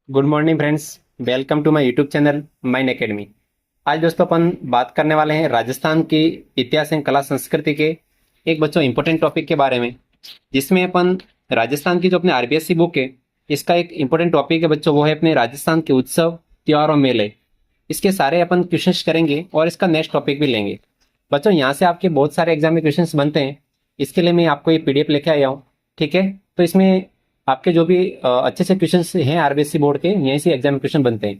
Good morning friends. Welcome to my YouTube channel Mine Academy. आज दोस्तों अपन बात करने वाले हैं राजस्थान की इतिहास एवं कला संस्कृति के एक बच्चों इंपॉर्टेंट टॉपिक के बारे में, जिसमें अपन राजस्थान की जो अपने आरबीएससी बुक है, इसका एक इंपॉर्टेंट टॉपिक है बच्चों, वो है अपने राजस्थान के उत्सव, त्योहार और मेले। इसके सारे अपन क्वेश्चंस करेंगे और इसका नेक्स्ट टॉपिक भी लेंगे। बच्चों यहाँ से आपके बहुत सारे एग्जाम में क्वेश्चंस बनते हैं, इसके लिए मैं आपको ये पीडीएफ लेके आया हूँ। ठीक है, तो इसमें आपके जो भी अच्छे से क्वेश्चन हैं आरबीएससी बोर्ड के, यहीं से एग्जाम में क्वेश्चन बनते हैं।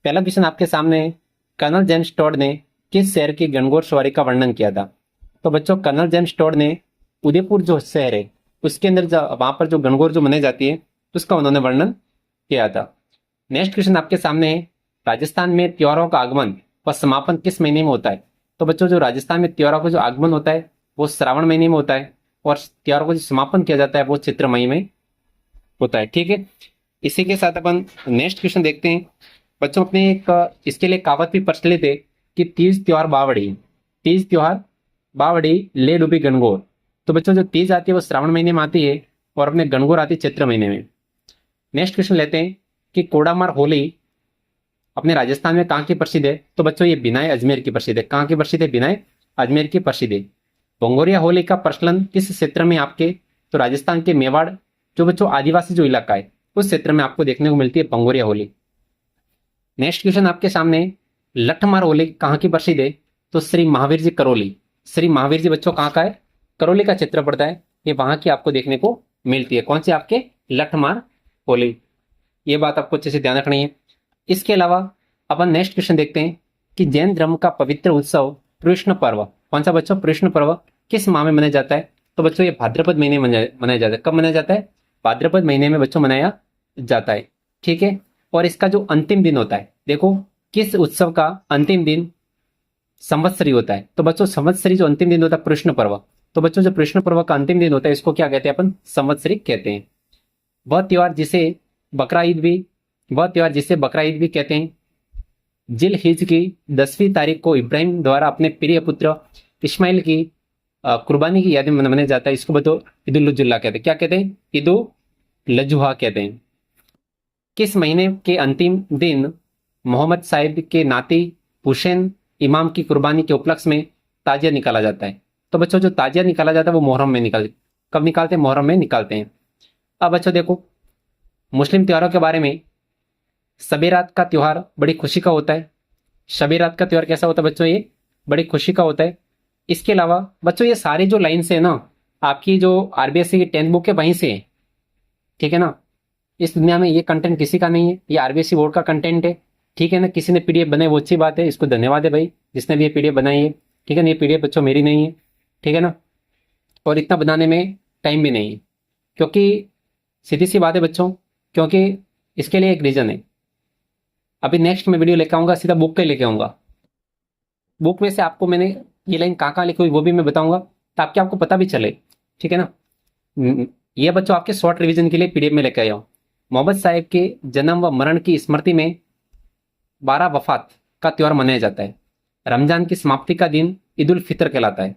पहला क्वेश्चन आपके सामने है, कर्नल जेम्स टोड ने किस शहर की गणगौर सवारी का वर्णन किया था? तो बच्चों कर्नल जेम्स टोड ने उदयपुर जो शहर है उसके अंदर वहां पर जो गणगौर जो मनाई जाती है उसका उन्होंने वर्णन किया था। नेक्स्ट क्वेश्चन आपके सामने है, राजस्थान में त्योहारों का आगमन व समापन किस महीने में होता है? तो बच्चों जो राजस्थान में त्योहारों का जो आगमन होता है वो श्रावण महीने में होता है, और त्योहारों का जो समापन किया जाता है वो चित्र मई में होता है। ठीक है, इसी के साथ अपन नेक्स्ट क्वेश्चन देखते हैं। बच्चों अपने एक इसके लिए कहावत भी प्रचलित है कि तीज त्योहार बावड़ी, तीज त्योहार बावड़ी ले डूबी गणगौर। तो बच्चों जो तीज आती है वो श्रावण महीने में आती है और अपने गणगौर आती है चैत्र महीने में। नेक्स्ट क्वेश्चन लेते हैं कि कोडामार होली अपने राजस्थान में कहाँ की प्रसिद्ध है? तो बच्चों ये बिनाए अजमेर की प्रसिद्ध है। कहाँ की प्रसिद्ध है? बिनाए अजमेर की प्रसिद्ध है। भंगोरिया होली का प्रचलन किस क्षेत्र में आपके? तो राजस्थान के मेवाड़ जो बच्चों आदिवासी जो इलाका है उस क्षेत्र में आपको देखने को मिलती है भंगोरिया होली। नेक्स्ट क्वेश्चन आपके सामने, लठमार होली कहाँ की प्रसिद्ध है? तो श्री महावीर जी करौली। श्री महावीर जी बच्चों कहाँ का है? करौली का क्षेत्र पड़ता है, ये वहां की आपको देखने को मिलती है। कौन सी? आपके लठमार होली। ये बात आपको अच्छे से ध्यान रखनी है। इसके अलावा अपन नेक्स्ट क्वेश्चन देखते हैं कि जैन धर्म का पवित्र उत्सव कृष्ण पर्व, कौन सा बच्चों? कृष्ण पर्व किस माह में मनाया जाता है? तो बच्चों ये भाद्रपद महीने में मनाया जाता है। कब मनाया जाता है? भाद्रपद महीने में बच्चों मनाया जाता है। ठीक है, और इसका जो अंतिम दिन होता है, देखो किस उत्सव का अंतिम दिन संवत्सरी होता है? तो बच्चों संवत्सरी जो अंतिम दिन होता है कृष्ण पर्व, तो बच्चों जो कृष्ण पर्व का अंतिम दिन होता है इसको क्या कहते हैं? अपन संवत्सरी कहते हैं। वह त्योहार जिसे बकरा ईद भी वह त्योहार जिसे बकरा ईद भी कहते हैं, जिल हिज की 10वीं तारीख को इब्राहिम द्वारा अपने प्रिय पुत्र इस्माइल की कुर्बानी की याद में मनाया जाता है। इसको बताओ ईद उल जुल्ला कहते हैं। क्या कहते हैं? ईद उल लजुहा कहते हैं। किस महीने के अंतिम दिन मोहम्मद साहिब के नाती हुसैन इमाम की कुर्बानी के उपलक्ष्य में ताजिया निकाला जाता है? तो बच्चों जो ताजिया निकाला जाता है वो मोहर्रम में कब निकालते हैं? मोहर्रम में निकालते हैं। अब बच्चों देखो मुस्लिम त्योहारों के बारे में, शबे रात का त्योहार बड़ी खुशी का होता है। शबे रात का त्योहार कैसा होता है बच्चों? ये बड़ी खुशी का होता है। इसके अलावा बच्चों ये सारी जो लाइन से है ना, आपकी जो आरबीएससी की 10th बुक है वहीं से है। ठीक है ना, इस दुनिया में ये कंटेंट किसी का नहीं है, ये आरबीएससी बोर्ड का कंटेंट है। ठीक है ना, किसी ने पीडीएफ बनाई वो अच्छी बात है, इसको धन्यवाद है भाई जिसने भी ये पीडीएफ बनाई है। ठीक है ना, ये पीडीएफ बच्चों मेरी नहीं है। ठीक है ना, और इतना बनाने में टाइम भी नहीं है, क्योंकि सीधी सी बात है बच्चों, क्योंकि इसके लिए एक रीजन है। अभी नेक्स्ट में वीडियो लेकर आऊंगा, सीधा बुक पे लेके आऊंगा। बुक में से आपको मैंने ये लाइन कहाँ कहाँ लिखी हुई वो भी मैं बताऊंगा, ताकि आपको पता भी चले। ठीक है ना, ये बच्चों आपके शॉर्ट रिवीजन के लिए पीडीएफ में लेकर आया हूँ। मोहम्मद साहिब के जन्म व मरण की स्मृति में 12 वफात का त्योहार मनाया जाता है। रमजान की समाप्ति का दिन ईद उल फितर कहलाता है।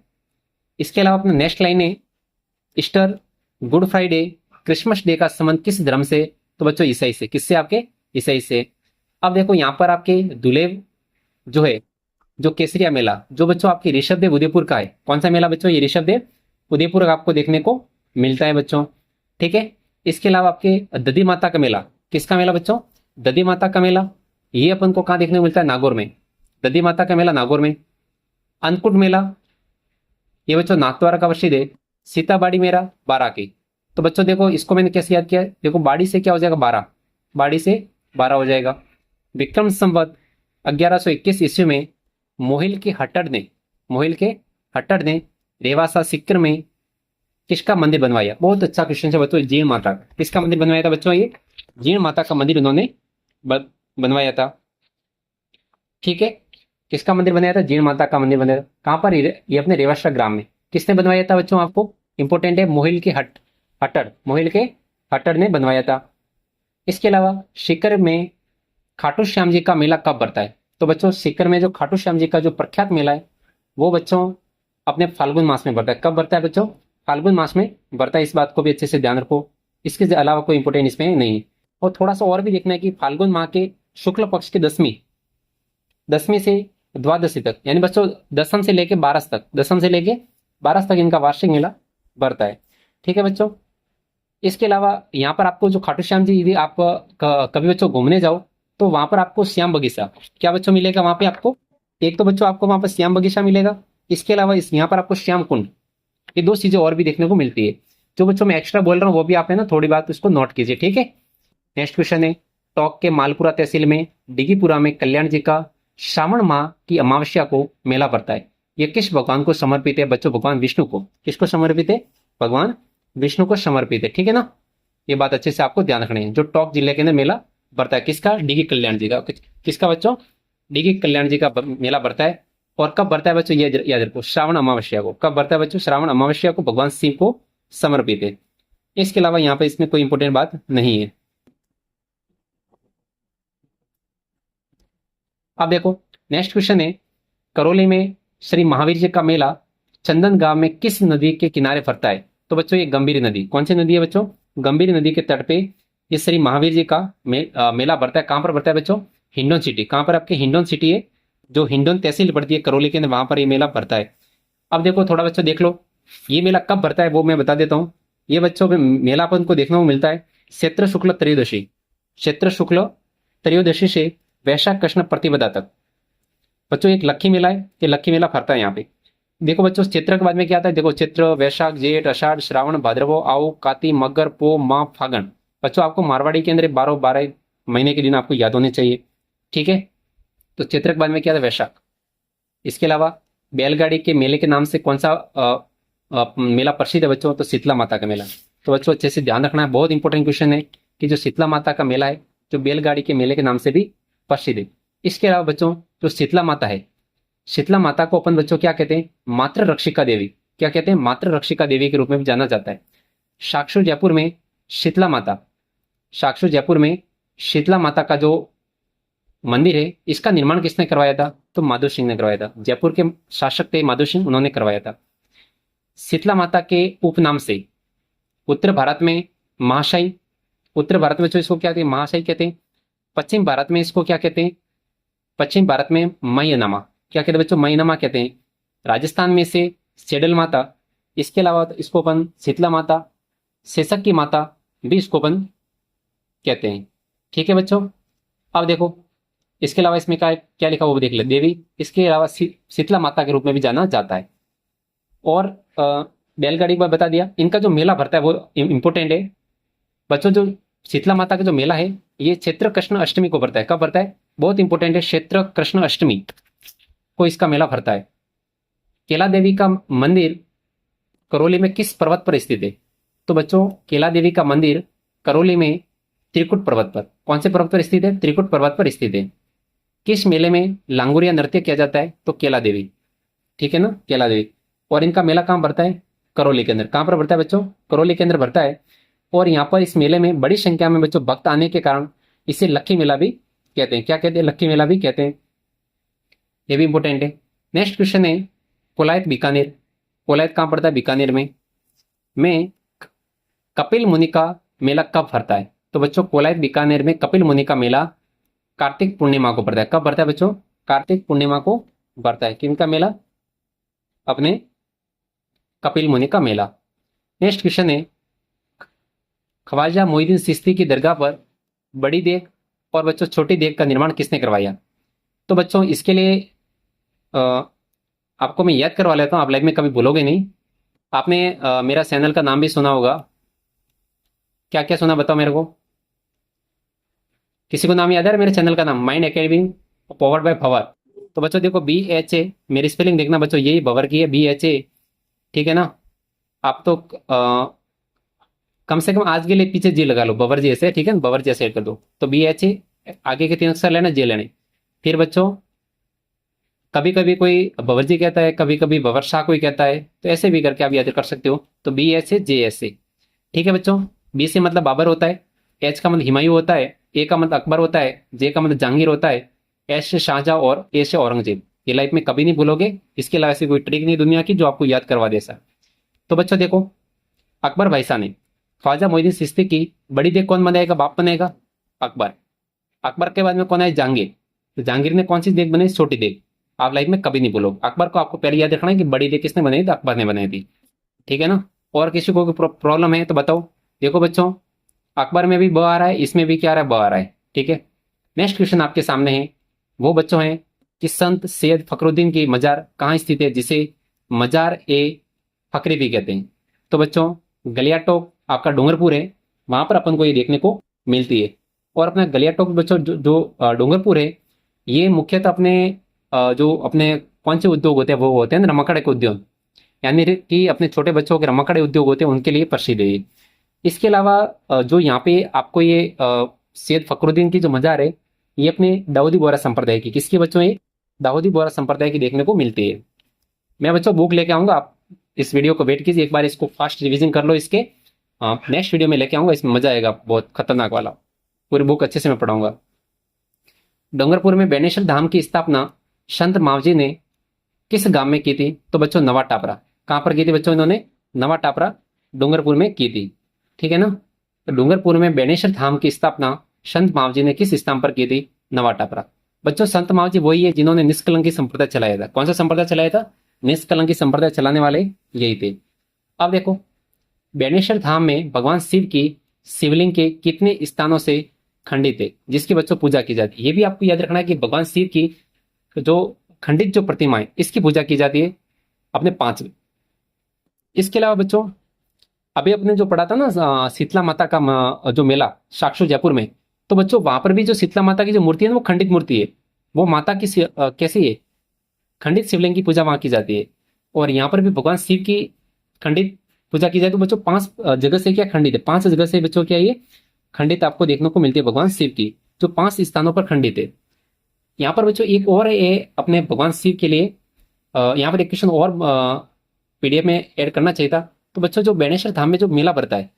इसके अलावा अपना नेक्स्ट लाइन है, Easter, good Friday, Christmas day का संबंध किस धर्म से? तो बच्चों ईसाई से। किससे? आपके ईसाई से। अब देखो यहाँ पर आपके दुलेव जो है, जो केसरिया मेला जो बच्चों आपके ऋषभ देव उदयपुर का है। कौन सा मेला बच्चों? ये ऋषभ देव उदयपुर का आपको देखने को मिलता है बच्चों। ठीक है, इसके अलावा आपके दधी माता का मेला, किसका मेला बच्चों? दधी माता का मेला, ये अपन को कहाँ देखने को मिलता है? नागौर में। दधी माता का मेला नागौर में। अन्नकूट मेला ये बच्चों नाथद्वारा का प्रसिद्ध है। सीताबाड़ी मेला बाराकी। तो बच्चों देखो इसको मैंने कैसे याद किया, देखो बाड़ी से क्या हो जाएगा? 12, बाड़ी से 12 हो जाएगा। विक्रम संवत 1121 ईस्वी में मोहिल के हट्टर ने रेवासा सिक्कर में किसका मंदिर बनवाया? बहुत अच्छा क्वेश्चन है बच्चों। जीण माता का। किसका मंदिर बनवाया था बच्चों? ये जीण माता का मंदिर उन्होंने बनवाया था। ठीक है, किसका मंदिर बनाया था? जीण माता का मंदिर बनाया था। कहां पर? ये अपने रेवासा ग्राम में। किसने बनवाया था बच्चों? आपको इंपोर्टेंट है, मोहिल के हट्टर ने बनवाया था। इसके अलावा सीकर में खाटू श्याम जी का मेला कब पड़ता है? तो बच्चों सीकर में जो खाटू श्याम जी का जो प्रख्यात मेला है वो बच्चों अपने फाल्गुन मास में बढ़ता है। कब बढ़ता है बच्चों? फाल्गुन मास में बढ़ता है। इस बात को भी अच्छे से ध्यान रखो, इसके अलावा कोई इंपोर्टेंट इसमें नहीं। और थोड़ा सा और भी देखना है कि फाल्गुन माह के शुक्ल पक्ष के दसवीं से द्वादशी तक, यानी बच्चों दसम से लेके बारस तक इनका वार्षिक मेला बढ़ता है। ठीक है बच्चों। इसके अलावा यहाँ पर आपको जो खाटू श्याम जी, यदि आप कभी बच्चों घूमने जाओ तो वहां पर आपको श्याम बगीचा क्या बच्चों मिलेगा वहां पे आपको। एक तो बच्चों आपको वहां पर श्याम बगीचा मिलेगा, इसके अलावा इस यहाँ पर आपको श्याम कुंड, ये दो चीजें और भी देखने को मिलती है। जो बच्चों मैं एक्स्ट्रा बोल रहा हूँ वो भी आप है ना थोड़ी बात उसको नोट कीजिए। ठीक है। नेक्स्ट क्वेश्चन है, टोंक के मालपुरा तहसील में डिगीपुरा में कल्याण जी का श्रावण माह की अमावस्या को मेला पड़ता है। ये किस भगवान को समर्पित है बच्चों? भगवान विष्णु को। किसको समर्पित है? भगवान विष्णु को समर्पित है। ठीक है ना, ये बात अच्छे से आपको ध्यान रखनी है। जो टोंक जिले के अंदर मेला बढ़ता है किसका? डीगी कल्याण जी का। किसका बच्चों? डीगी कल्याण जी का मेला बढ़ता है। और कब बढ़ता है बच्चों? ये याद रखो, श्रावण अमावस्या को। कब बढ़ता है बच्चों? श्रावण अमावस्या को भगवान शिव को समर्पित है। इसके अलावा यहाँ पे इसमें कोई इंपोर्टेंट बात नहीं है। अब देखो नेक्स्ट क्वेश्चन है, करौली में श्री महावीर जी का मेला चंदन गांव में किस नदी के किनारे पड़ता है? तो बच्चों ये गंभीरी नदी। कौन सी नदी है बच्चों? गंभीरी नदी के तट पे ये श्री महावीर जी का मेला बढ़ता है। कहां पर बढ़ता है बच्चों? हिंडौन सिटी। कहां पर? आपके हिंडौन सिटी है, जो हिंडौन तहसील पड़ती है करौली के अंदर, वहां पर ये मेला बढ़ता है। अब देखो थोड़ा बच्चों देख लो, ये मेला कब बढ़ता है वो मैं बता देता हूँ। ये बच्चों मेला अपन को देखने को मिलता है चैत्र शुक्ल त्रयोदशी, चैत्र शुक्ल त्रयोदशी से वैशाख कृष्ण प्रतिपदा तक। बच्चों एक लक्खी मेला है, ये लक्खी मेला फरता है यहाँ पे। देखो बच्चों चित्र के बाद में क्या आता है? देखो चित्र, वैशाख, जेठ, आषाढ़, श्रावण, भाद्रवो, आओ, काती, मगर, पो, माह, फागण। बच्चों आपको मारवाड़ी के अंदर 12 महीने के दिन आपको याद होने चाहिए। ठीक है। तो चित्र के बाद में क्या था? वैशाख। इसके अलावा बैलगाड़ी के मेले के नाम से कौन सा मेला प्रसिद्ध है बच्चों? तो शीतला माता का मेला। तो बच्चों अच्छे से ध्यान रखना है, बहुत इंपॉर्टेंट क्वेश्चन है कि जो शीतला माता का मेला है जो बैलगाड़ी के मेले के नाम से भी प्रसिद्ध है। इसके अलावा बच्चों जो शीतला माता है, शीतला माता को अपन बच्चों क्या कहते हैं? मातृ रक्षिका देवी। क्या कहते हैं? मातृ रक्षिका देवी के रूप में भी जाना जाता है। साक्षर जयपुर में शीतला माता, साक्षर जयपुर में शीतला माता का जो मंदिर है इसका निर्माण किसने करवाया था? तो माधो सिंह ने करवाया था। जयपुर के शासक थे माधो सिंह, उन्होंने करवाया था। शीतला माता के उपनाम से उत्तर भारत में महाशय, उत्तर भारत में जो इसको क्या कहते हैं? महाशय कहते हैं। पश्चिम भारत में इसको क्या कहते हैं? पश्चिम भारत में मयनमा। क्या कहते हैं बच्चों? मयनमा कहते हैं। राजस्थान में से सेडल माता। इसके अलावा इसको अपन शीतला माता, शेषक की माता भी इसको अपन कहते हैं। ठीक है बच्चों। अब देखो इसके अलावा इसमें क्या क्या लिखा वो देख ले। देवी इसके अलावा शीतला माता के रूप में भी जाना जाता है। और बैलगाड़ी को बता दिया। इनका जो मेला भरता है वो इंपोर्टेंट है बच्चों। जो शीतला माता का जो मेला है ये चैत्र कृष्ण अष्टमी को भरता है। कब भरता है? बहुत इंपॉर्टेंट है, चैत्र कृष्ण अष्टमी को इसका मेला भरता है। केला देवी का मंदिर करौली में किस पर्वत पर स्थित है? तो बच्चों केला देवी का मंदिर करौली में त्रिकुट पर्वत पर। कौन से पर्वत पर स्थित है? त्रिकुट पर्वत पर स्थित है। किस मेले में लांगुरिया नृत्य किया जाता है? तो केला देवी। ठीक है ना, केला देवी। और इनका मेला कहाँ भरता है? करौली के अंदर। कहाँ पर भरता है बच्चों? करौली के अंदर भरता है। और यहाँ पर इस मेले में बड़ी संख्या में बच्चों भक्त आने के कारण इसे लक्खी मेला भी कहते हैं। क्या कहते हैं? लक्खी मेला भी कहते हैं। ये भी इंपॉर्टेंट है। नेक्स्ट क्वेश्चन है, कोलायत बीकानेर। कोलायत कहाँ पड़ता है? बीकानेर में कपिल मुनि का मेला कब भरता है? तो बच्चों कोलायत बीकानेर में कपिल मुनि का मेला कार्तिक पूर्णिमा को पड़ता है। कब भरता है बच्चों? कार्तिक पूर्णिमा को भरता है। किनका मेला? अपने कपिल मुनि का मेला। नेक्स्ट क्वेश्चन है, ख्वाजा मोइनुद्दीन चिश्ती की दरगाह पर बड़ी देग और बच्चों छोटी देग का निर्माण किसने करवाया? तो बच्चों इसके लिए आपको मैं याद करवा लेता हूं, आप लाइफ में कभी भूलोगे नहीं। आपने मेरा चैनल का नाम भी सुना होगा। क्या क्या सुना बताओ मेरे को। किसी को नाम याद है मेरे चैनल का नाम? माइंड एकेडमी पावर्ड बाय भवर। तो बच्चों देखो BHA, मेरी स्पेलिंग देखना बच्चों, यही भवर की है, BHA। ठीक है ना। आप तो कम से कम आज के लिए पीछे जी लगा लो, बवर जी ऐसे। ठीक है ना, बवर जी ऐसे ऐड कर दो। तो BHA आगे के 3 अक्षर लेना, जे लेने। फिर बच्चों कभी कभी कोई बवर जी कहता है, कभी कभी बवर शाह कोई कहता है, तो ऐसे भी करके आप याद कर सकते हो। तो BHA JSA। ठीक है बच्चों। B से मतलब बाबर होता है, H का मतलब हिमायू होता है, A का मतलब अकबर होता है, J का मतलब जहांगीर होता है, S से शाहजहां और A से औरंगजेब। ये लाइफ में कभी नहीं भूलोगे। इसके अलावा ऐसी कोई ट्रिक नहीं दुनिया की जो आपको याद करवा दे सर। तो बच्चों देखो अकबर भाईसा ने ख्वाजा मोइनुद्दीन चिश्ती की बड़ी देग कौन बनाएगा? बाप बनेगा। अकबर। अकबर के बाद में कौन है? जहांगीर। तो जहांगीर ने कौन सी देग बनाई? छोटी देग। आप लाइफ में कभी नहीं बोलोगे। अकबर को आपको पहले याद रखना है कि बड़ी देग किसने बनाई थी? अकबर ने बनाई थी। ठीक है ना? और किसी को प्रॉब्लम है तो बताओ। देखो बच्चों, अकबर में भी ब आ रहा है, इसमें भी क्या आ रहा है? ब आ रहा है। ठीक है। नेक्स्ट क्वेश्चन आपके सामने है, वो बच्चों है कि संत सैयद फखरुद्दीन की मजार कहाँ स्थित है, जिसे मजार ए फकरी भी कहते हैं? तो बच्चों, गलियाटोक आपका डूंगरपुर है, वहां पर अपन को ये देखने को मिलती है। और अपना गलियाटोक बच्चों जो डूंगरपुर है, ये मुख्यतः अपने जो अपने कौन से उद्योग होते हैं, वो होते हैं रमकड़े के उद्योग, यानी कि अपने छोटे बच्चों के रमकड़े उद्योग होते हैं, उनके लिए प्रसिद्ध है ये। इसके अलावा जो यहाँ पे आपको ये सैयद फखरुद्दीन की जो मजार है, ये अपने दाऊदी बोहरा संप्रदाय की, किसकी बच्चों? ये दाऊदी बोहरा संप्रदाय की देखने को मिलती है। मैं बच्चों बुक लेके आऊंगा, आप इस वीडियो को वेट कीजिए, एक बार इसको फास्ट रिवीजन कर लो इसके। नेक्स्ट वीडियो में लेके आऊंगा, इसमें मजा आएगा, बहुत खतरनाक वाला। पूरी बुक अच्छे से मैं पढ़ाऊंगा। डूंगरपुर में बेनेश्वर धाम की स्थापना संत मावजी ने किस गांव में की थी? तो बच्चों नवा टापरा। कहां पर की थी बच्चों? इन्होंने नवा टापरा डूंगरपुर में की थी। ठीक है ना? तो डूंगरपुर में बेनेश्वर धाम की स्थापना संत मावजी ने किस स्थान पर की थी? नवा टापरा। बच्चों, संत मावजी वही है जिन्होंने निष्कलंकी संप्रदाय चलाया था। कौन सा संप्रदाय चलाया था? निष्कलंकी संप्रदाय चलाने वाले यही थे। अब देखो, बेनेश्वर धाम में भगवान शिव की शिवलिंग के कितने स्थानों से खंडित है जिसकी बच्चों पूजा की जाती है? ये भी आपको याद रखना है कि भगवान शिव की जो खंडित जो प्रतिमा है, इसकी पूजा की जाती है अपने 5। इसके अलावा बच्चों, अभी अपने जो पढ़ा था ना शीतला माता का जो मेला साक्षु जयपुर में, तो बच्चों वहां पर भी जो शीतला माता की जो मूर्ति है ना, वो खंडित मूर्ति है। वो माता की कैसी है? खंडित शिवलिंग की पूजा वहां की जाती है। और यहाँ पर भी भगवान शिव की खंडित पूजा की जाए। तो बच्चों 5 जगह से क्या खंडित है? 5 जगह से बच्चों क्या ये खंडित आपको देखने को मिलती है भगवान शिव की, जो 5 स्थानों पर खंडित है। यहाँ पर बच्चों एक और है अपने भगवान शिव के लिए, यहाँ पर एक क्वेश्चन और पीडीएफ में ऐड करना चाहिए था। तो बच्चों, जो बेनेश्वर धाम में जो मेला भरता है,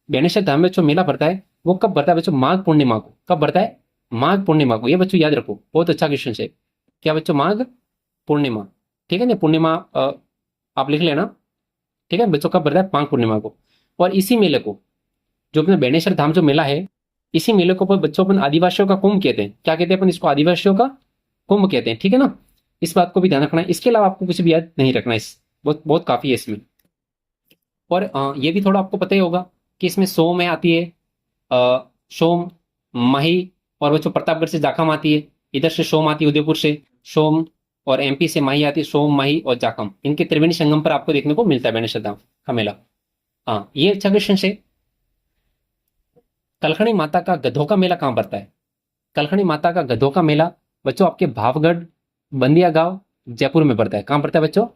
बेनेश्वर धाम में जो मेला भरता है, वो कब भरता है बच्चों? माघ पूर्णिमा को। कब भरता है? माघ पूर्णिमा को। ये बच्चों याद रखो, बहुत अच्छा क्वेश्चन है। क्या बच्चों? माघ पूर्णिमा। ठीक है ना? पूर्णिमा आप लिख लेना। ठीक है बच्चों, कब भरता है? माघ पूर्णिमा को। और इसी मेले को, जो अपने बेनेश्वर धाम जो मेला है, इसी मेले को बच्चों अपन आदिवासियों का कुंभ कहते हैं। क्या कहते हैं अपन इसको? आदिवासियों का कुंभ कहते हैं। ठीक है ना? इस बात को भी ध्यान रखना है। इसके अलावा आपको कुछ भी याद नहीं रखना है, इस बहुत बहुत काफी है इसमें। और ये भी थोड़ा आपको पता ही होगा कि इसमें सोम में आती है, सोम, माही, और बच्चों प्रतापगढ़ से जाखम आती है। इधर से सोम आती है, उदयपुर से सोम, और एमपी से माही आती है। सोम, माही और जाखम, इनके त्रिवेणी संगम पर आपको देखने को मिलता है बेनेश्वर धाम का मेला। हाँ, ये अच्छा क्वेश्चन है। कलखणी माता का गधों का मेला कहाँ पड़ता है? कलखणी माता का गधों का मेला बच्चों आपके भावगढ़ बंदिया गांव जयपुर में पड़ता है। कहाँ पड़ता है बच्चों?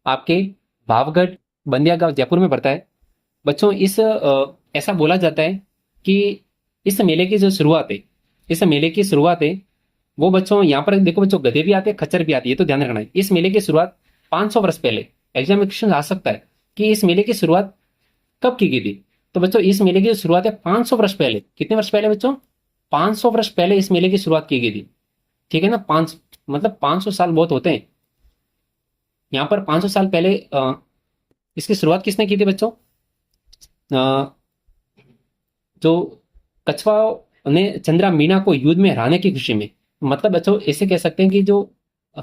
आपके भावगढ़ बंदिया गांव जयपुर में पड़ता है। बच्चों ऐसा बोला जाता है कि इस मेले की जो शुरुआत है, इस मेले की शुरुआत है वो बच्चों, यहाँ पर देखो बच्चों, गधे भी आते हैं, खच्चर भी आती है, तो ध्यान रखना है। इस मेले की शुरुआत 500 वर्ष पहले, एग्जाम में क्वेश्चन आ सकता है कि इस मेले की शुरुआत कब की गई थी? तो बच्चों, इस मेले की शुरुआत है 500 वर्ष पहले। कितने वर्ष पहले बच्चों? 500 वर्ष पहले इस मेले की शुरुआत की गई थी। ठीक है ना? 5 मतलब 500 साल बहुत होते हैं। यहाँ पर 500 साल पहले इसकी शुरुआत किसने की थी बच्चों? जो कछवा ने चंद्रा मीना को युद्ध में हराने की खुशी में, मतलब बच्चों ऐसे कह सकते हैं कि जो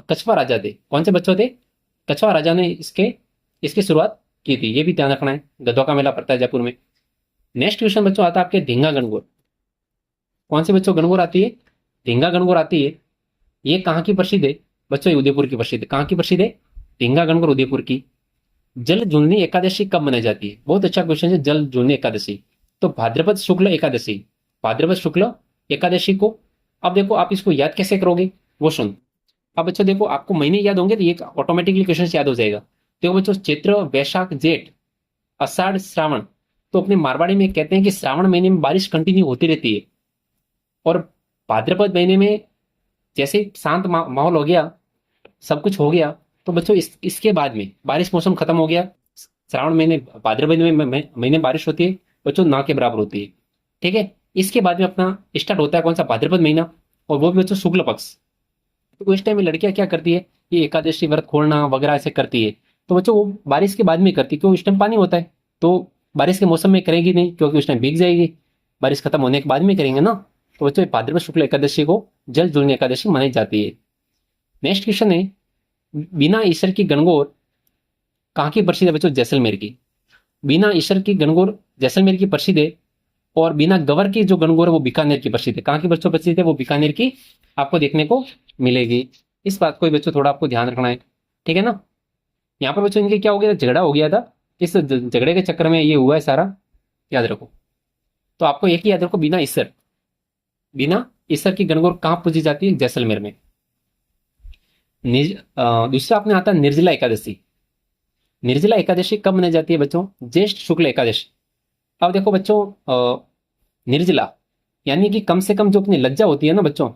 कछवा राजा थे, कौन से बच्चों थे? कछवा राजा ने इसकी शुरुआत की थी। ये भी ध्यान रखना है। गधों का मेला पड़ता है जयपुर में। नेक्स्ट क्वेश्चन बच्चों आता है आपके ढींगा गणगौर। कौन सी बच्चों गणगौर आती है? ढींगा गणगौर आती है। ये कहाँ की प्रसिद्ध है बच्चों? उदयपुर की प्रसिद्ध है। कहाँ की प्रसिद्ध है? ढींगा गणगौर उदयपुर की। जल जुलनी एकादशी कब मनाई जाती है? बहुत अच्छा क्वेश्चन है। जल जुलनी एकादशी तो भाद्रपद शुक्ल एकादशी, भाद्रपद शुक्ल एकादशी को। अब देखो आप इसको याद कैसे करोगे वो सुन। अब बच्चों देखो, आपको महीने याद होंगे तो ये ऑटोमेटिकली क्वेश्चन याद हो जाएगा। देखो बच्चों, चैत्र, वैशाख, जेठ, आषाढ़, श्रावण। तो अपने मारवाड़ी में कहते हैं कि श्रावण महीने में बारिश कंटिन्यू होती रहती है, और भाद्रपद महीने में जैसे ही शांत माहौल हो गया, सब कुछ हो गया, तो बच्चों इसके बाद में बारिश मौसम खत्म हो गया। श्रावण महीने, भाद्रपद महीने बारिश होती है बच्चों, ना के बराबर होती है। ठीक है? इसके बाद में अपना स्टार्ट होता है कौन सा? भाद्रपद महीना, और वो भी बच्चों शुक्ल पक्ष। तो इस टाइम में लड़कियां क्या करती है? ये एकादशी व्रत खोलना वगैरह ऐसे करती है। तो बच्चों वो बारिश के बाद में करती है, क्यों? इस टाइम पानी होता है, तो बारिश के मौसम में करेगी नहीं, क्योंकि उस टाइम भीग जाएगी। बारिश खत्म होने के बाद में करेंगे ना, तो बच्चों भाद्रपद शुक्ल एकादशी को जल जुलनी एकादशी मनाई जाती है। नेक्स्ट क्वेश्चन है, बिना ईश्वर की गणगौर कहाँ की प्रसिद्ध है बच्चों? जैसलमेर की। बिना ईश्वर की गणगौर जैसलमेर की प्रसिद्ध है, और बिना गवर की जो गणगौर है वो बीकानेर की प्रसिद्ध है। कहाँ की बच्चों प्रसिद्ध है? वो बीकानेर की आपको देखने को मिलेगी। इस बात को बच्चों थोड़ा आपको ध्यान रखना है, ठीक है ना। यहाँ पर बच्चों इनके क्या हो गया, झगड़ा हो गया था, इस झगड़े के चक्कर में ये हुआ है सारा, याद रखो। तो आपको एक ही याद रखो, बिना ईश्वर की गणगौर कहाँ पूजी जाती है? जैसलमेर में। दूसरा अपने आता है निर्जला एकादशी। निर्जला एकादशी कब मनाई जाती है बच्चों? ज्येष्ठ शुक्ल एकादशी। अब देखो बच्चों, निर्जला यानी कि कम से कम जो अपनी लज्जा होती है ना बच्चों,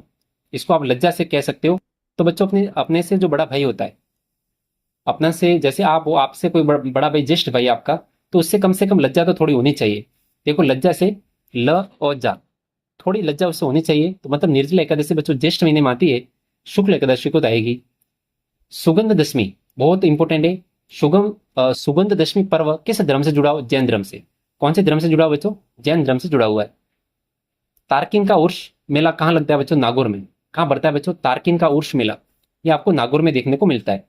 इसको आप लज्जा से कह सकते हो। तो बच्चों अपने अपने से जो बड़ा भाई होता है, अपना से, जैसे आप हो, आपसे कोई बड़ा भाई, ज्येष्ठ भाई आपका, तो उससे कम लज्जा तो थोड़ी होनी चाहिए। देखो लज्जा से ल और जा, थोड़ी लज्जा उससे होनी चाहिए। तो मतलब निर्जला एकादशी बच्चों ज्येष्ठ महीने में आती है, शुक्ल एकादशी को तो आएगी। सुगंध दशमी बहुत इंपॉर्टेंट है। सुगंध दशमी पर्व किस धर्म से जुड़ा हुआ? जैन धर्म से। कौन से धर्म से जुड़ा हुआ बच्चों? जैन धर्म से जुड़ा हुआ है। तारकिन का उर्स मेला कहाँ लगता है बच्चों? नागौर में। कहाँ बढ़ता है बच्चों? तारकिन का उर्स मेला, ये आपको नागौर में देखने को मिलता है।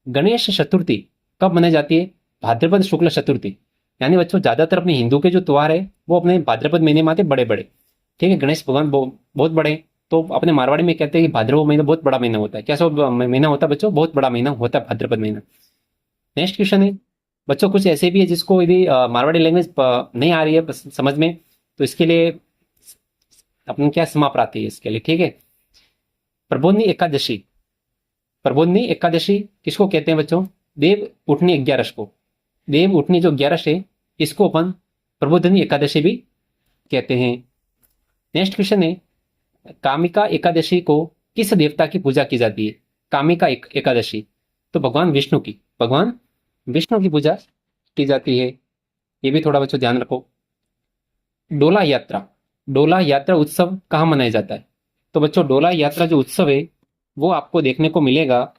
गणेश चतुर्थी कब मनाई जाती है? भाद्रपद शुक्ल चतुर्थी। यानी बच्चों ज्यादातर अपने हिंदू के जो त्योहार है वो अपने भाद्रपद महीने में आते बड़े बड़े, ठीक है। गणेश भगवान बहुत बड़े, तो अपने मारवाड़ी में कहते हैं कि भाद्रपद महीना बहुत बड़ा महीना होता है। कैसा महीना होता है बच्चों? बहुत बड़ा महीना होता है भाद्रपद महीना। नेक्स्ट क्वेश्चन है बच्चों, कुछ ऐसे भी है जिसको यदि मारवाड़ी लैंग्वेज नहीं आ रही है समझ में, तो इसके लिए अपनी क्या समाप्त आती है इसके लिए, ठीक है। प्रबोधनी एकादशी। प्रबोधनी एकादशी किसको कहते हैं बच्चों? देव उठनी 11 को। देव उठनी जो 11 है, इसको अपन प्रबोधनी एकादशी भी कहते हैं। नेक्स्ट क्वेश्चन है, कामिका एकादशी को किस देवता की पूजा की जाती है? कामिका एकादशी तो भगवान विष्णु की पूजा की जाती है। ये भी थोड़ा बच्चों ध्यान रखो। डोला यात्रा उत्सव कहाँ मनाया जाता है? तो बच्चों डोला यात्रा जो उत्सव है वो आपको देखने को मिलेगा,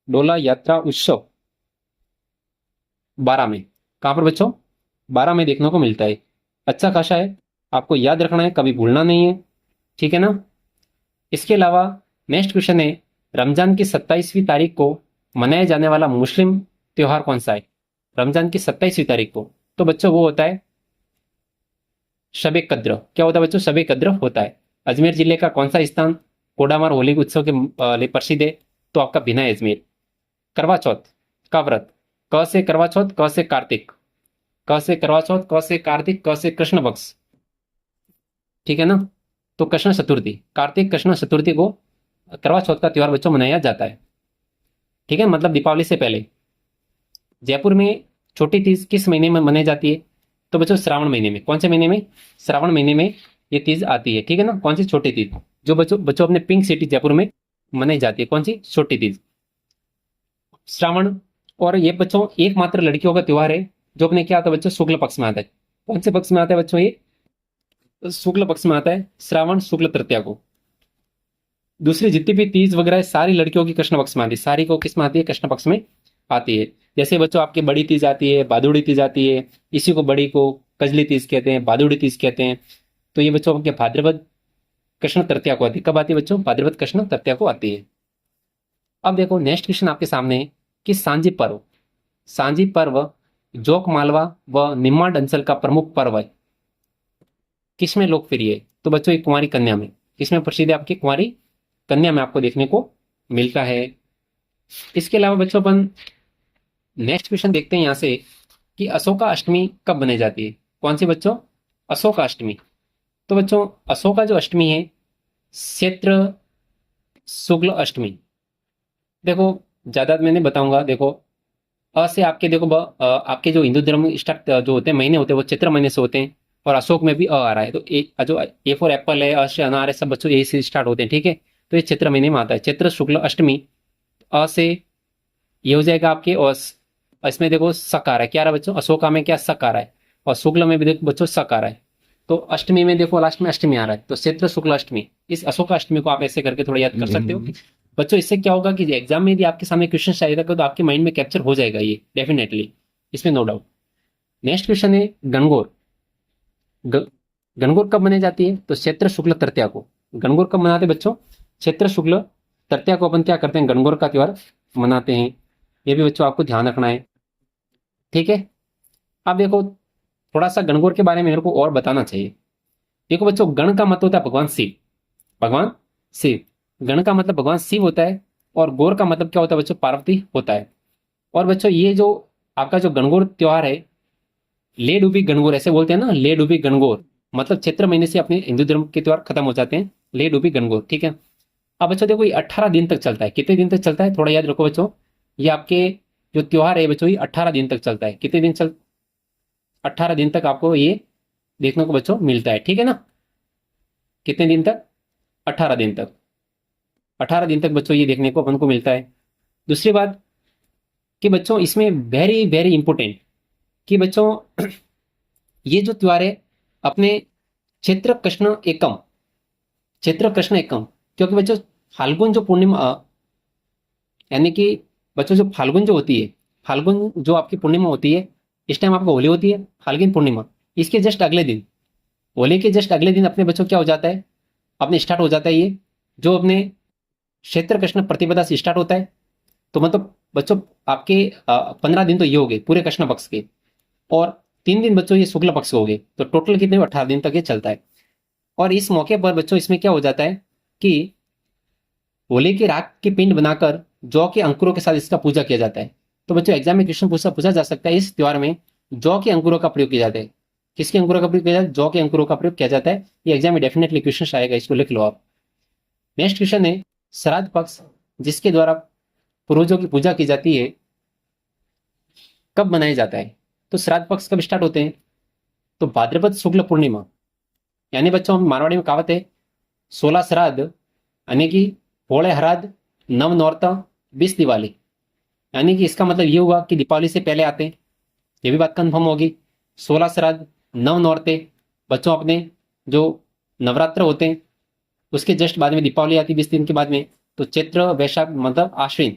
डोला यात्रा उत्सव 12 में। कहां पर बच्चों? 12 में देखने को मिलता है। अच्छा खासा है, आपको याद रखना है, कभी भूलना नहीं है, ठीक है ना। इसके अलावा नेक्स्ट क्वेश्चन है, रमजान की 27वीं तारीख को मनाया जाने वाला मुस्लिम त्योहार कौन सा है? रमजान की 27वीं तारीख को तो बच्चों वो होता है शबे कद्र। क्या होता है बच्चों? शबे कद्र होता है। अजमेर जिले का कौन सा स्थान कोडामार होली उत्सव के लिए प्रसिद्ध है? तो आपका भिनाई अजमेर। करवा चौथ का व्रत, क से करवा चौथ, क से कार्तिक, क से करवा चौथ, क से कार्तिक, क से कृष्ण पक्ष, ठीक है ना। तो कृष्ण चतुर्थी, कार्तिक कृष्ण चतुर्थी को करवा चौथ का त्योहार बच्चों मनाया जाता है, ठीक है, मतलब दीपावली से पहले। जयपुर में छोटी तीज किस महीने में मनाई जाती है? तो बच्चों श्रावण महीने में। कौन से महीने में? श्रावण महीने में ये तीज आती है, ठीक है ना। कौन सी? छोटी तीज, जो बच्चों अपने पिंक सिटी जयपुर में मनाई जाती है। कौन सी? छोटी तीज, श्रावण। और ये बच्चों एकमात्र लड़कियों का त्योहार है जो अपने क्या आता है बच्चों? शुक्ल पक्ष में आता है। कौन से पक्ष में आता है बच्चों? ये शुक्ल पक्ष में आता है, श्रावण शुक्ल तृतीया को। दूसरी जितनी भी तीज वगैरह सारी लड़कियों की कृष्ण पक्ष में आती है, सारी को किस में आती है? कृष्ण पक्ष में आती है। जैसे बच्चों आपकी बड़ी तीज आती है, भादुड़ी तीज आती है, इसी को बड़ी को कजली तीज कहते हैं, भादुड़ी तीज कहते हैं। तो ये बच्चों आपके भाद्रपद कृष्ण तृतीया को आती है। कब आती है बच्चों? भाद्रपद कृष्ण तृतीया को आती है। अब देखो नेक्स्ट क्वेश्चन आपके सामने है कि सांझी पर्व जोक मालवा व निमाड़ अंचल का प्रमुख पर्व है, किसमें लोकप्रिय है? तो बच्चों ये कुंवारी कन्या में। किसमें प्रसिद्ध है? आपकी कुंवारी कन्या में आपको देखने को मिलता है। इसके अलावा बच्चों अपन नेक्स्ट क्वेश्चन देखते हैं यहां से कि अशोका अष्टमी कब मनाई जाती है? कौन सी बच्चों? अशोका अष्टमी। तो बच्चों अशोका जो अष्टमी है, चैत्र शुक्ल अष्टमी। देखो ज्यादा मैं नहीं बताऊंगा। देखो अ से आपके देखो आपके जो हिंदू धर्म स्टार्ट जो होते हैं महीने होते हैं वो चैत्र महीने से होते हैं, और अशोक में भी अ आ रहा है। तो जो ए फॉर एप्पल है, अ से अनार है, सब बच्चों ए से स्टार्ट होते हैं, ठीक है। तो ये चैत्र महीने में आता है, चैत्र शुक्ल अष्टमी। अ से ये हो जाएगा आपके, और इसमें देखो सक आ रहा है। क्या आ रहा है बच्चों? अशोका में क्या सक आ रहा है, और शुक्ल में भी देखो बच्चों सक आ रहा है। तो अष्टमी में देखो लास्ट में अष्टमी आ रहा है, तो चैत्र शुक्ल अष्टमी। इस अशोका अष्टमी को आप ऐसे करके थोड़ा याद कर सकते हो बच्चों। इससे क्या होगा कि एग्जाम में यदि आपके सामने क्वेश्चन चाहिए तो आपके माइंड में कैप्चर हो जाएगा ये डेफिनेटली, इसमें नो डाउट। नेक्स्ट क्वेश्चन है गणगौर। गणगौर कब मनाई जाती है? तो चैत्र शुक्ल तृतीया को। गणगौर कब मनाते हैं बच्चों? चैत्र शुक्ल तृतीया को अपन क्या करते हैं? गणगौर का त्योहार मनाते हैं। ये भी बच्चों आपको ध्यान रखना है, ठीक है। अब देखो, थोड़ा सा गणगौर के बारे में मेरे को और बताना चाहिए। देखो बच्चों, गण का मतलब होता है भगवान शिव। भगवान शिव, गण का मतलब भगवान शिव होता है, और गौर का मतलब क्या होता है बच्चों? पार्वती होता है। और बच्चों ये जो आपका जो गणगौर त्योहार है, ले डूबी गणगौर ऐसे बोलते हैं ना, ले डूबी गणगौर, मतलब चैत्र महीने से अपने हिंदू धर्म के त्योहार खत्म हो जाते हैं, ले डूबी गणगौर, ठीक है। अब बच्चों देखो, ये 18 दिन तक चलता है। कितने दिन तक चलता है? थोड़ा याद रखो बच्चों, ये आपके जो त्योहार है बच्चों, ये 18 दिन तक चलता है। कितने दिन चल 18 दिन तक आपको ये देखने को बच्चों मिलता है, ठीक है ना। कितने दिन तक? 18 दिन तक। 18 दिन तक बच्चों ये देखने को अपन को मिलता है। दूसरी बात कि बच्चों इसमें वेरी वेरी इंपॉर्टेंट कि बच्चों ये जो त्योहार है अपने चैत्र कृष्ण एकम, चैत्र कृष्ण एकम, क्योंकि बच्चों फाल्गुन जो पूर्णिमा यानी कि बच्चों जो फाल्गुन जो होती है, फाल्गुन जो आपकी पूर्णिमा होती है, इस टाइम आपको होली होती है, फाल्गुन पूर्णिमा। इसके जस्ट अगले दिन, होली के जस्ट अगले दिन अपने बच्चों क्या हो जाता है? अपने स्टार्ट हो जाता है ये जो अपने क्षेत्र कृष्ण प्रतिपदा से स्टार्ट होता है। तो मतलब बच्चों आपके 15 दिन तो ये हो गए पूरे कृष्ण पक्ष के, और 3 दिन बच्चों ये शुक्ल पक्ष हो गए, तो टोटल कितने? 18 दिन तक ये चलता है। और इस मौके पर बच्चों इसमें क्या हो जाता है कि होली के राख के पिंड बनाकर जौ के अंकुरों के साथ इसका पूजा किया जाता है। तो बच्चों एग्जाम में क्वेश्चन पूछा जा सकता है, इस त्योहार में जौ के अंकुरों का प्रयोग किया जाता है। किसके अंकुरों का प्रयोग किया जाता है? जौ के अंकुरों का प्रयोग किया जाता है। ये एग्जाम में डेफिनेटली क्वेश्चन आएगा, इसको लिख लो आप। नेक्स्ट क्वेश्चन है, श्राद्ध पक्ष जिसके द्वारा पूर्वजों की पूजा की जाती है, कब मनाया जाता है? तो श्राद्ध पक्ष कब स्टार्ट होते हैं? तो भाद्रपद शुक्ल पूर्णिमा, यानी बच्चों हम मारवाड़ी में कहावत है 16 श्राद्ध, यानी कि होले हराद, नव नौरता, 20 दिवाली। यानी कि इसका मतलब ये हुआ कि दीपावली से पहले आते हैं, ये भी बात कंफर्म होगी। 16 श्राद्ध, नव नौरते, बच्चों अपने जो नवरात्र होते हैं उसके जस्ट बाद में दीपावली आती है 20 दिन के बाद में। तो चैत्र वैशाख मतलब आश्विन,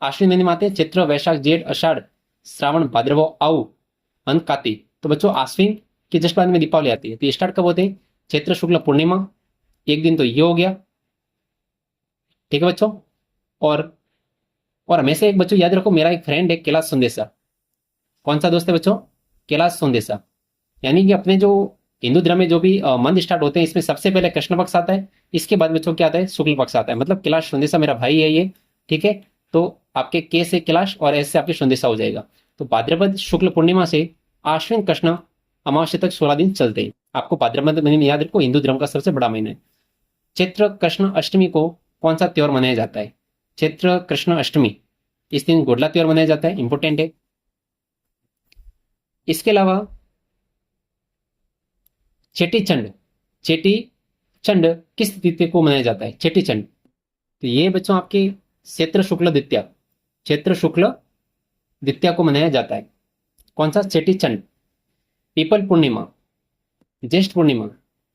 आश्विन महीने में आते हैं चैत्र वैशाख जेठ अषाढ़ श्रावण भाद्रव आऊ अंत कार्तिक। तो बच्चों आश्विन के जस्ट बाद में दीपावली आती है। तो ये स्टार्ट कब होते हैं? चैत्र शुक्ल पूर्णिमा, एक दिन तो ये हो गया, ठीक है बच्चों। और हमेशा एक बच्चों याद रखो, मेरा एक फ्रेंड है कैलाश संदेशा। कौन सा दोस्त है बच्चों? कैलाश संदेशा। यानी कि अपने जो हिंदू धर्म में जो भी मंथ स्टार्ट होते हैं, इसमें सबसे पहले कृष्ण पक्ष आता है, इसके बाद बच्चों क्या आता है? शुक्ल पक्ष आता है। मतलब कैलाश संदेशा मेरा भाई है ये, ठीक है। तो आपके के से कैलाश और एस से आपके संदेशा हो जाएगा। तो भाद्रपद शुक्ल पूर्णिमा से आश्विन कृष्ण अमावस्या तक 16 दिन चलते हैं। आपको भाद्रपद महीने में याद रखो, हिंदू धर्म का सबसे बड़ा महीना है। चैत्र कृष्ण अष्टमी को कौन सा त्योहार मनाया जाता है? चैत्र कृष्ण अष्टमी, इस दिन गोडला त्योहार मनाया जाता है, इंपॉर्टेंट है। इसके अलावा चेटी चंड, चेटी चंड किस तिथि को मनाया जाता है? चेटी चंड, तो ये बच्चों आपके चैत्र शुक्ल द्वितीया, चैत्र शुक्ल द्वितीया को मनाया जाता है। कौन सा? चेटी चंड। पीपल पूर्णिमा, ज्येष्ठ पूर्णिमा,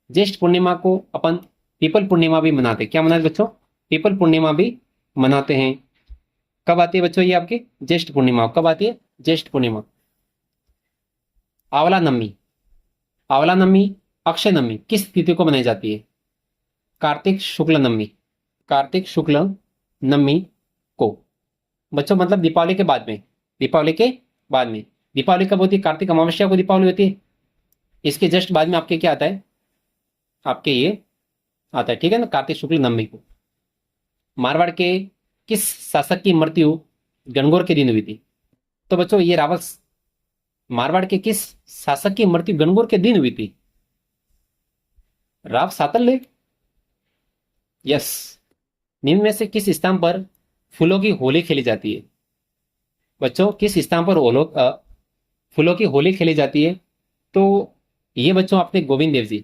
ज्येष्ठ पूर्णिमा को अपन पीपल पूर्णिमा भी मनाते हैं। क्या मनाते बच्चों? पीपल पूर्णिमा भी मनाते हैं। कब आती है बच्चों ये आपकी? ज्येष्ठ पूर्णिमा। कब आती है? ज्येष्ठ पूर्णिमा। आंवला नवमी, आंवला नवमी अक्षय नवमी किस तिथि को मनाई जाती है? कार्तिक शुक्ल नवमी, कार्तिक शुक्ल नवमी को। बच्चों मतलब दीपावली के बाद में, दीपावली के बाद में। दीपावली कब होती है? कार्तिक अमावस्या को दीपावली होती है। इसके जस्ट बाद में आपके क्या आता है? आपके ये आता है, ठीक है ना, कार्तिक शुक्ल नवमी को। मारवाड़ के किस शासक की मृत्यु गणगौर के दिन हुई थी? तो बच्चों ये रावत, मारवाड़ के किस शासक की मृत्यु गणगौर के दिन हुई थी? राव सातल्य। यस। निम्न में से किस स्थान पर फूलों की होली खेली जाती है? बच्चों किस स्थान पर फूलों की होली खेली जाती है? तो ये बच्चों अपने गोविंद देव जी,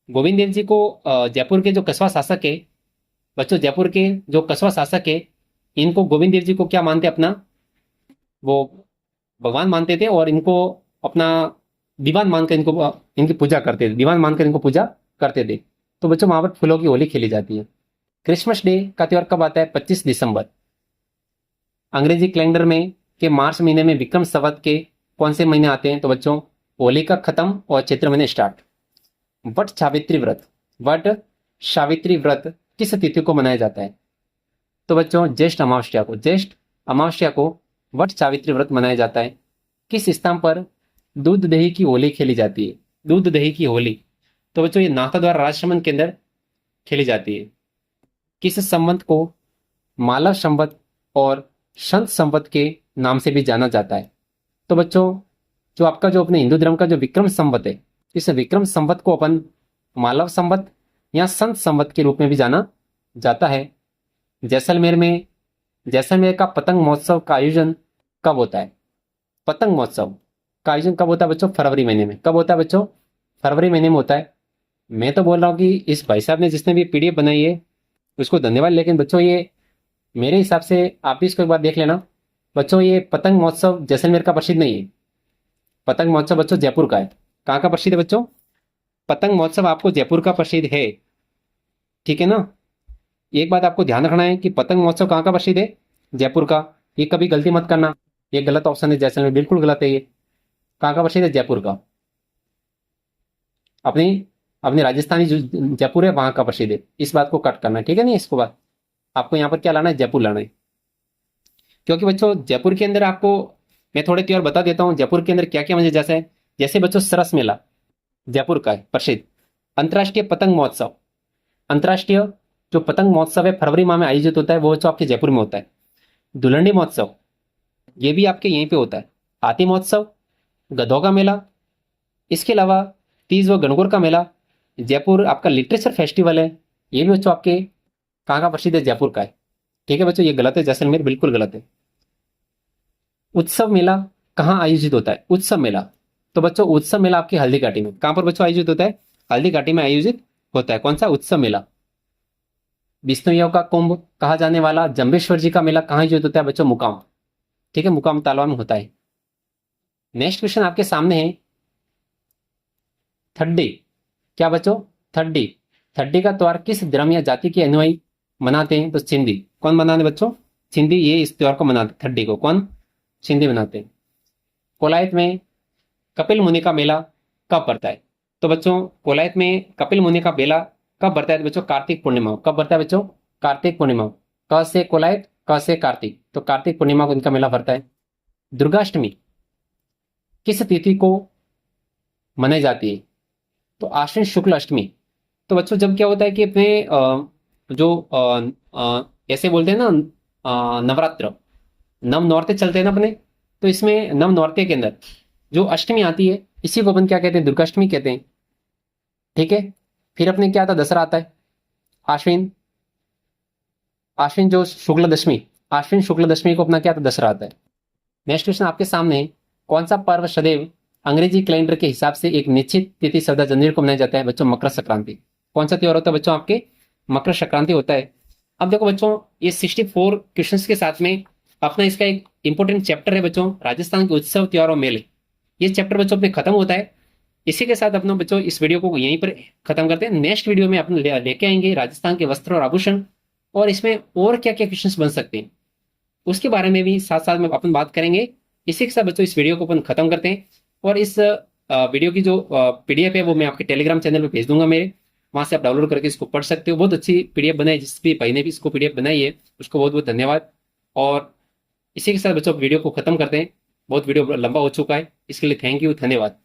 गोविंद देव जी को जयपुर के जो कस्बा शासक है, बच्चों जयपुर के जो कस्बा शासक है, इनको गोविंद देव जी को क्या मानते? अपना वो भगवान मानते थे, और इनको अपना दीवान मानकर इनको इनकी पूजा करते थे, दीवान मानकर इनको पूजा करते थे। तो बच्चों वहां पर फूलों की होली खेली जाती है। क्रिसमस डे का त्योहार कब आता है? 25 दिसंबर। अंग्रेजी कैलेंडर में के मार्च महीने में विक्रम संवत के कौन से महीने आते हैं? तो बच्चों होली का खत्म और चैत्र महीने स्टार्ट। वट सावित्री व्रत, वट सावित्री व्रत किस तिथि को मनाया जाता है? तो बच्चों ज्येष्ठ अमावस्या को, ज्येष्ठ अमावस्या को वट सावित्री व्रत मनाया जाता है। किस स्थान पर दूध दही की होली खेली जाती है? दूध दही की होली, तो बच्चों ये नाथा द्वारा राजसमंद के अंदर खेली जाती है। किस संवत को मालव संवत और संत संवत के नाम से भी जाना जाता है? तो बच्चों जो आपका जो अपने हिंदू धर्म का जो विक्रम संवत है, इस विक्रम संवत को अपन मालव संवत या संत संवत के रूप में भी जाना जाता है। जैसलमेर में, जैसलमेर का पतंग महोत्सव का आयोजन कब होता है? पतंग महोत्सव का आयोजन कब होता है बच्चों? फरवरी महीने में। कब होता है बच्चों? फरवरी महीने में होता है। मैं तो बोल रहा हूँ कि इस भाई साहब ने जिसने भी पीडीएफ बनाई है उसको धन्यवाद, लेकिन बच्चों ये मेरे हिसाब से आप भी इसको एक बार देख लेना। बच्चों ये पतंग महोत्सव जैसलमेर का प्रसिद्ध नहीं है। पतंग महोत्सव बच्चों जयपुर का है। कहाँ का प्रसिद्ध है बच्चों? पतंग महोत्सव आपको जयपुर का प्रसिद्ध है, ठीक है ना। एक बात आपको ध्यान रखना है कि पतंग महोत्सव कहाँ का प्रसिद्ध है? जयपुर का। ये कभी गलती मत करना, ये गलत ऑप्शन है, जैसलमेर बिल्कुल गलत है। ये कहाँ का प्रसिद्ध है? जयपुर का। अपनी अपनी राजस्थानी जो जयपुर है वहां का प्रसिद्ध है। इस बात को कट करना है, ठीक है। नहीं, इसको बात आपको यहाँ पर क्या लाना है? जयपुर लाना है। क्योंकि बच्चों जयपुर के अंदर आपको मैं थोड़े त्योहार बता देता हूँ जयपुर के अंदर क्या क्या मजे जैसे है। जैसे बच्चों सरस मेला जयपुर का है प्रसिद्ध। अंतर्राष्ट्रीय पतंग महोत्सव, अंतर्राष्ट्रीय जो पतंग महोत्सव है फरवरी माह में आयोजित होता है, वो बच्चों आपके जयपुर में होता है। दुलंडी महोत्सव ये भी आपके यहीं पे होता है। हाथी महोत्सव, गधों का मेला, इसके अलावा तीज व गणगौर का मेला। जयपुर आपका लिटरेचर फेस्टिवल है, ये भी बच्चों आपके कहाँ का प्रसिद्ध है? जयपुर का है, ठीक है बच्चों। ये गलत है, जैसलमेर बिल्कुल गलत है। उत्सव मेला कहाँ आयोजित होता है? उत्सव मेला, तो बच्चों उत्सव मेला आपकी हल्दी घाटी में। कहां पर बच्चों आयोजित होता है? हल्दी घाटी में आयोजित होता है। कौन सा? उत्सव मेला। विष्णु योग का कुंभ कहा जाने वाला जम्बेश्वर जी का मेला कहाँ आयोजित होता है बच्चों? मुकाम, ठीक है, मुकाम तालवा में होता है। नेक्स्ट क्वेश्चन आपके सामने है थड्डी। क्या बच्चों? थड्डी। थड्डी का त्योहार किस धर्म या जाति के अनुयायी मनाते हैं? तो सिंधी। कौन मनाते बच्चों? सिंधी ये इस त्योहार को मनाते। थड्डी को कौन? सिंधी मनाते हैं। कोलायत में कपिल मुनि का मेला कब पड़ता है? तो बच्चों कोलायत में कपिल मुनि का मेला कब बढ़ता है? तो बच्चों कार्तिक पूर्णिमा। कब बढ़ता है बच्चों? कार्तिक पूर्णिमा। क से कोलायत, क से कार्तिक, तो कार्तिक पूर्णिमा को इनका मेला भरता है। दुर्गाष्टमी किस तिथि को मनाई जाती है? तो आश्विन शुक्ल अष्टमी। तो बच्चों जब क्या होता है कि अपने जो ऐसे बोलते हैं ना नवरात्र, नव नौरते चलते हैं ना अपने, तो इसमें नव नौरते के अंदर जो अष्टमी आती है इसी को अपन क्या कहते हैं? दुर्गाष्टमी कहते हैं, ठीक है। फिर अपने क्या आता है? दसरा आता है। आश्विन, आश्विन जो शुक्ल दशमी, आश्विन शुक्ल दशमी को अपना क्या आता है? दसरा आता है। नेक्स्ट क्वेश्चन आपके सामने है, कौन सा पर्व सदैव अंग्रेजी कैलेंडर के हिसाब से एक निश्चित तिथि 14 जनवरी को मनाया जाता है बच्चों? मकर संक्रांति। कौन सा त्योहार होता है बच्चों? आपके मकर संक्रांति होता है। अब देखो बच्चों ये 64 क्वेश्चंस के साथ में अपना इसका एक इंपॉर्टेंट चैप्टर है बच्चों, राजस्थान के उत्सव त्योहार और मेले। ये चैप्टर बच्चों अपने खत्म होता है। इसी के साथ अपना बच्चों इस वीडियो को यहीं पर खत्म करते हैं। नेक्स्ट वीडियो में अपने लेके आएंगे राजस्थान के वस्त्र और आभूषण, और इसमें और क्या क्या क्वेश्चंस बन सकते हैं उसके बारे में भी साथ साथ में अपन बात करेंगे। इसी के साथ बच्चों इस वीडियो को अपन खत्म करते हैं। और इस वीडियो की जो पीडीएफ है वो मैं आपके टेलीग्राम चैनल पे भेज दूंगा मेरे, वहां से आप डाउनलोड करके इसको पढ़ सकते हो। बहुत अच्छी पीडीएफ बनाई, जिस भी भाई ने भी इसको पीडीएफ बनाई है उसको बहुत बहुत धन्यवाद। और इसी के साथ बच्चों वीडियो को खत्म करते हैं। बहुत वीडियो लंबा हो चुका है, इसके लिए थैंक यू, धन्यवाद।